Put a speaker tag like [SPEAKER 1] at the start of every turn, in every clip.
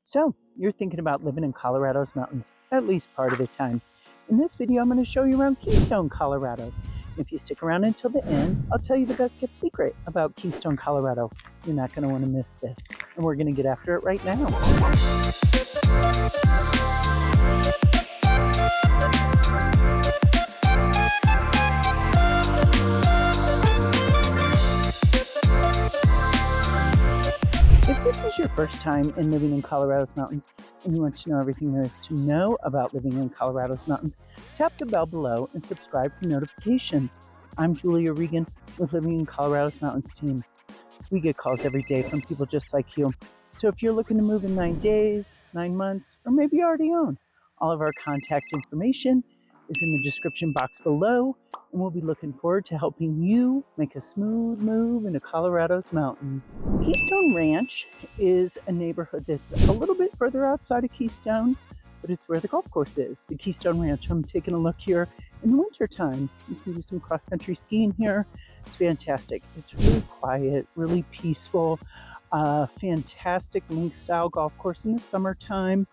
[SPEAKER 1] So, you're thinking about living in Colorado's mountains, at least part of the time. In this video, I'm going to show you around Keystone, Colorado. If you stick around until the end, I'll tell you the best kept secret about Keystone, Colorado. You're not going to want to miss this. And we're going to get after it right now. If this is your first time in living in Colorado's mountains and you want to know everything there is to know about living in Colorado's mountains, tap the bell below and subscribe for notifications. I'm Julia Regan with Living in Colorado's Mountains team. We get calls every day from people just like you. So if you're looking to move in 9 days, 9 months, or maybe you already own, all of our contact information is in the description box below, and we'll be looking forward to helping you make a smooth move into Colorado's mountains. Keystone Ranch is a neighborhood that's a little bit further outside of Keystone, but it's where the golf course is, the Keystone Ranch. I'm taking a look here in the wintertime. You can do some cross-country skiing here. It's fantastic. It's really quiet, really peaceful, fantastic link-style golf course in the summertime.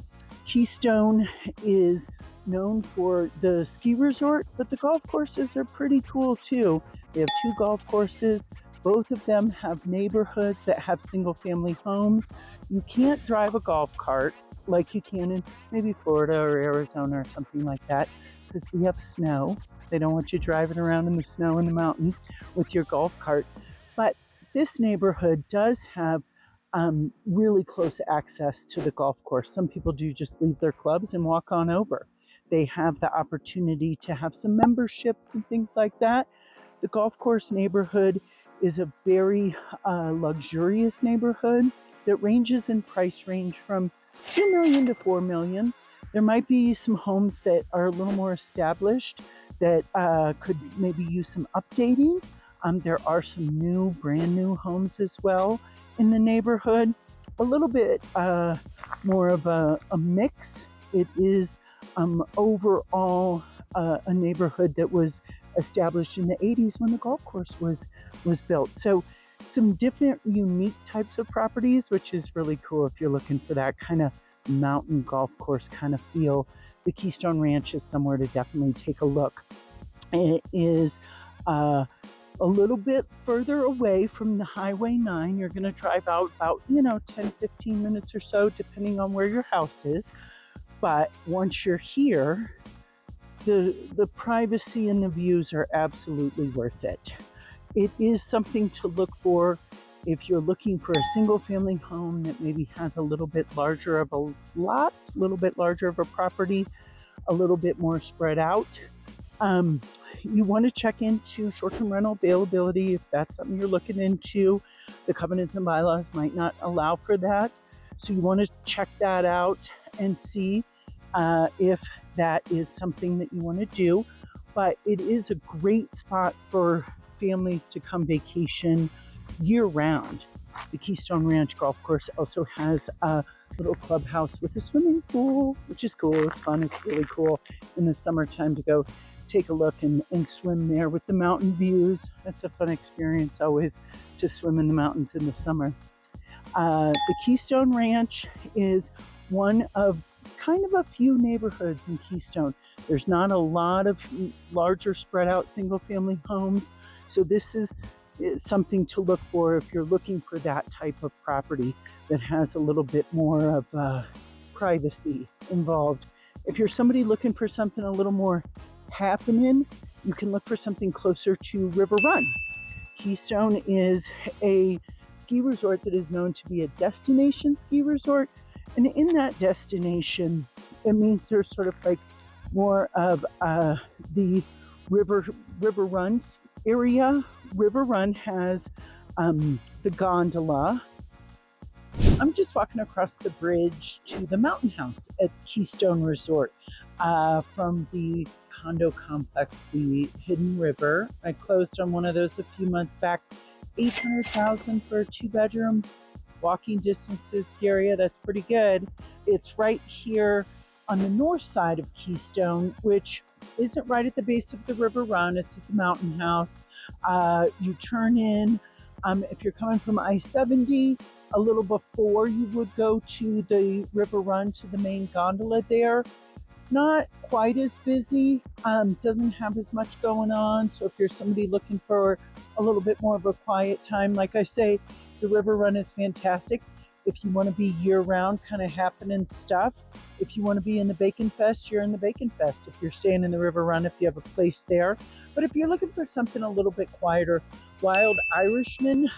[SPEAKER 1] Keystone is known for the ski resort, but the golf courses are pretty cool too. They have 2 golf courses. Both of them have neighborhoods that have single-family homes. You can't drive a golf cart like you can in maybe Florida or Arizona or something like that because we have snow. They don't want you driving around in the snow in the mountains with your golf cart. But this neighborhood does have really close access to the golf course. Some people do just leave their clubs and walk on over. They have the opportunity to have some memberships and things like that. The golf course neighborhood is a very luxurious neighborhood that ranges in price range from $2 million to $4 million. There might be some homes that are a little more established that could maybe use some updating. There are some brand new homes as well in the neighborhood. A little bit more of a mix. It is overall a neighborhood that was established in the 80s when the golf course was built. So some different unique types of properties, which is really cool if you're looking for that kind of mountain golf course kind of feel. The Keystone Ranch is somewhere to definitely take a look. It is a little bit further away from the Highway 9. You're going to drive out about 10, 15 minutes or so, depending on where your house is. But once you're here, the privacy and the views are absolutely worth it. It is something to look for if you're looking for a single family home that maybe has a little bit larger of a lot, a little bit larger of a property, a little bit more spread out. You want to check into short-term rental availability if that's something you're looking into. The covenants and bylaws might not allow for that. So you want to check that out and see if that is something that you want to do. But it is a great spot for families to come vacation year-round. The Keystone Ranch Golf Course also has a little clubhouse with a swimming pool, which is cool. It's fun. It's really cool in the summertime to go take a look and swim there with the mountain views. That's a fun experience always to swim in the mountains in the summer. The Keystone Ranch is one of kind of a few neighborhoods in Keystone. There's not a lot of larger spread out single family homes. So this is something to look for if you're looking for that type of property that has a little bit more of privacy involved. If you're somebody looking for something a little more happening, you can look for something closer to River Run. Keystone is a ski resort that is known to be a destination ski resort. And in that destination, it means there's sort of like more of the River Run area. River Run has the gondola. I'm just walking across the bridge to the mountain house at Keystone Resort from the condo complex, the Hidden River. I closed on one of those a few months back. $800,000 for a 2-bedroom. Walking distance to the ski area, that's pretty good. It's right here on the north side of Keystone, which isn't right at the base of the River Run. It's at the mountain house. You turn in, if you're coming from I-70, a little before you would go to the river run, to the main gondola there. It's not quite as busy, doesn't have as much going on. So if you're somebody looking for a little bit more of a quiet time, like I say, the river run is fantastic. If you want to be year-round, kind of happening stuff. If you want to be in the Bacon Fest, you're in the Bacon Fest. If you're staying in the River Run, if you have a place there. But if you're looking for something a little bit quieter, Wild Irishman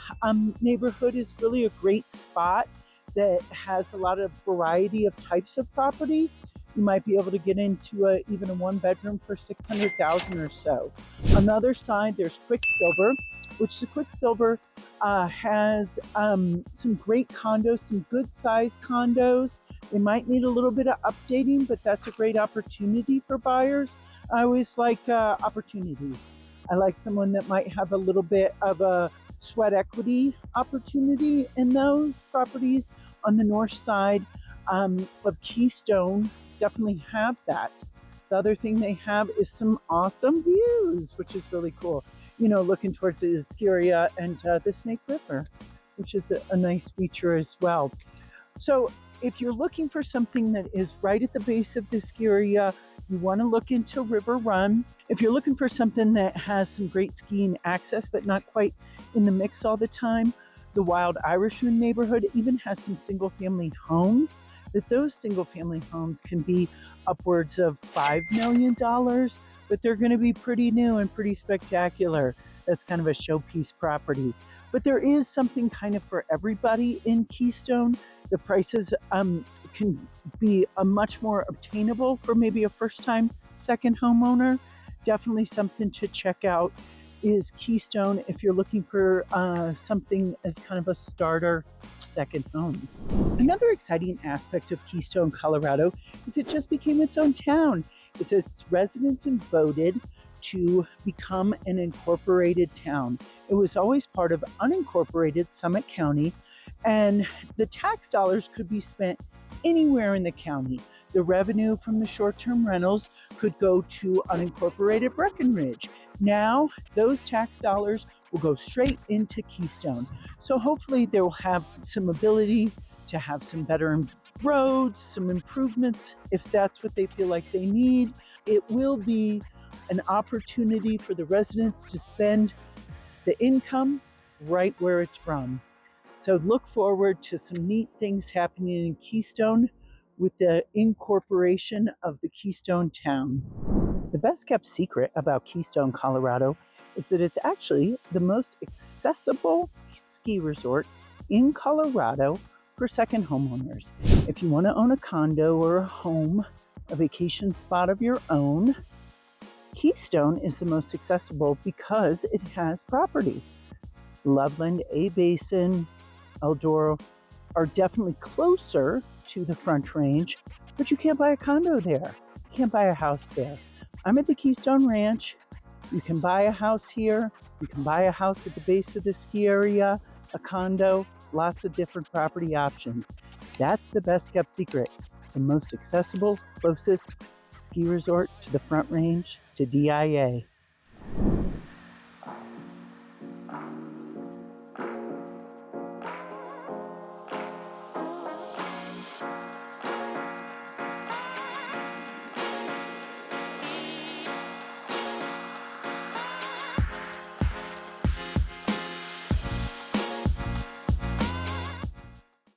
[SPEAKER 1] neighborhood is really a great spot that has a lot of variety of types of property. You might be able to get into even a one-bedroom for $600,000 or so. On the other side, there's Quicksilver, which the Quicksilver has some great condos, some good-sized condos. They might need a little bit of updating, but that's a great opportunity for buyers. I always like opportunities. I like someone that might have a little bit of a sweat equity opportunity in those properties on the north side of Keystone. Definitely have that. The other thing they have is some awesome views, which is really cool. You know, looking towards the Escuria and the Snake River, which is a nice feature as well. So if you're looking for something that is right at the base of the Escuria, you want to look into River Run. If you're looking for something that has some great skiing access, but not quite in the mix all the time, the Wild Irishman neighborhood even has some single-family homes. Those single-family homes can be upwards of $5 million, but they're going to be pretty new and pretty spectacular. That's kind of a showpiece property. But there is something kind of for everybody in Keystone. The prices can be a much more obtainable for maybe a first-time second homeowner. Definitely something to check out is Keystone if you're looking for something as kind of a starter second home. Another exciting aspect of Keystone, Colorado is it just became its own town. Its residents voted to become an incorporated town. It was always part of unincorporated Summit County, and the tax dollars could be spent anywhere in the county. The revenue from the short-term rentals could go to unincorporated Breckenridge. Now, those tax dollars will go straight into Keystone. So hopefully they will have some ability to have some better roads, some improvements if that's what they feel like they need. It will be an opportunity for the residents to spend the income right where it's from. So look forward to some neat things happening in Keystone with the incorporation of the Keystone town. The best kept secret about Keystone, Colorado is that it's actually the most accessible ski resort in Colorado for second homeowners. If you want to own a condo or a home, a vacation spot of your own, Keystone is the most accessible because it has property. Loveland, A Basin, Eldora are definitely closer to the Front Range, but you can't buy a condo there. You can't buy a house there. I'm at the Keystone Ranch. You can buy a house here. You can buy a house at the base of the ski area, a condo, lots of different property options. That's the best kept secret. It's the most accessible, closest ski resort to the Front Range, to DIA.